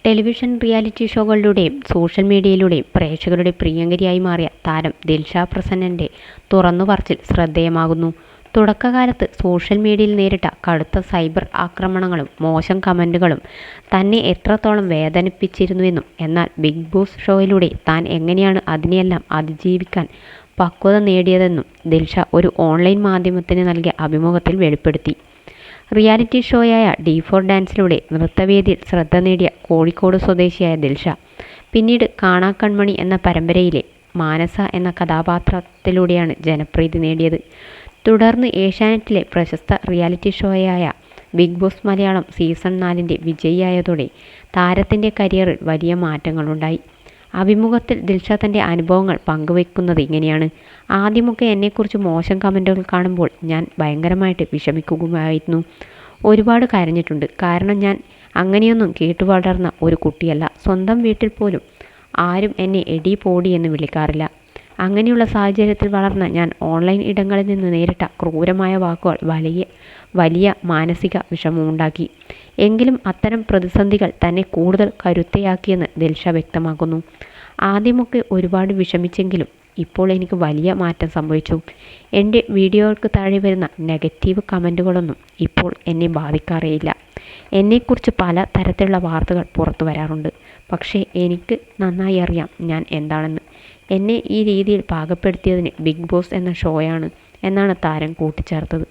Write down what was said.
Television reality ഷോകളിലൂടെയും social മീഡിയയിലൂടെയും പ്രേക്ഷകരുടെ പ്രിയങ്കരിയായി മാറിയ താരം ദിൽഷ പ്രസന്നൻ്റെ തുറന്നുപറച്ചിൽ ശ്രദ്ധേയമാകുന്നു. തുടക്കകാലത്ത് സോഷ്യൽ മീഡിയയിൽ നേരിട്ട കടുത്ത സൈബർ ആക്രമണങ്ങളും മോശം കമന്റുകളും തന്നെ എത്രത്തോളം വേദനിപ്പിച്ചിരുന്നുവെന്നും എന്നാൽ ബിഗ് ബോസ് ഷോയിലൂടെ താൻ എങ്ങനെയാണ് അതിനെയെല്ലാം അതിജീവിക്കാൻ പക്വത നേടിയതെന്നും ദിൽഷ ഒരു ഓൺലൈൻ മാധ്യമത്തിന് നൽകിയ അഭിമുഖത്തിൽ വെളിപ്പെടുത്തി. റിയാലിറ്റി ഷോയായ D4 ഡാൻസിലൂടെ നൃത്തവേദിയിൽ ശ്രദ്ധ നേടിയ കോഴിക്കോട് സ്വദേശിയായ ദിൽഷ പിന്നീട് കാണാക്കൺമണി എന്ന പരമ്പരയിലെ മാനസ എന്ന കഥാപാത്രത്തിലൂടെയാണ് ജനപ്രീതി നേടിയത്. തുടർന്ന് ഏഷ്യാനെറ്റിലെ പ്രശസ്ത റിയാലിറ്റി ഷോയായ ബിഗ് ബോസ് മലയാളം സീസൺ 4 വിജയിയായതോടെ താരത്തിൻ്റെ കരിയറിൽ വലിയ മാറ്റങ്ങളുണ്ടായി. അഭിമുഖത്തിൽ ദിൽഷ തൻ്റെ അനുഭവങ്ങൾ പങ്കുവയ്ക്കുന്നത് ഇങ്ങനെയാണ്. ആദ്യമൊക്കെ എന്നെക്കുറിച്ച് മോശം കമൻറ്റുകൾ കാണുമ്പോൾ ഞാൻ ഭയങ്കരമായിട്ട് വിഷമിക്കുകയായിരുന്നു. ഒരുപാട് കരഞ്ഞിട്ടുണ്ട്. കാരണം ഞാൻ അങ്ങനെയൊന്നും കേട്ടു വളർന്ന ഒരു കുട്ടിയല്ല. സ്വന്തം വീട്ടിൽ പോലും ആരും എന്നെ എടി പോടി എന്ന് വിളിക്കാറില്ല. അങ്ങനെയുള്ള സാഹചര്യത്തിൽ വളർന്ന ഞാൻ ഓൺലൈൻ ഇടങ്ങളിൽ നിന്ന് നേരിട്ട ക്രൂരമായ വാക്കുകൾ വലിയ മാനസിക വിഷമമുണ്ടാക്കി. എങ്കിലും അത്തരം പ്രതിസന്ധികൾ തന്നെ കൂടുതൽ കരുത്തയാക്കിയെന്ന് ദിൽഷ വ്യക്തമാക്കുന്നു. ആദ്യമൊക്കെ ഒരുപാട് വിഷമിച്ചെങ്കിലും ഇപ്പോൾ എനിക്ക് വലിയ മാറ്റം സംഭവിച്ചു. എൻ്റെ വീഡിയോകൾക്ക് താഴെ വരുന്ന നെഗറ്റീവ് കമൻറ്റുകളൊന്നും ഇപ്പോൾ എന്നെ ബാധിക്കാറേയില്ല. എന്നെക്കുറിച്ച് പല തരത്തിലുള്ള വാർത്തകൾ പുറത്തു വരാറുണ്ട്. പക്ഷേ എനിക്ക് നന്നായി അറിയാം ഞാൻ എന്താണെന്ന്. എന്നെ ഈ രീതിയിൽ പാകപ്പെടുത്തിയതിന് ബിഗ് ബോസ് എന്ന ഷോയാണ് എന്നാണ് താരം കൂട്ടിച്ചേർത്തത്.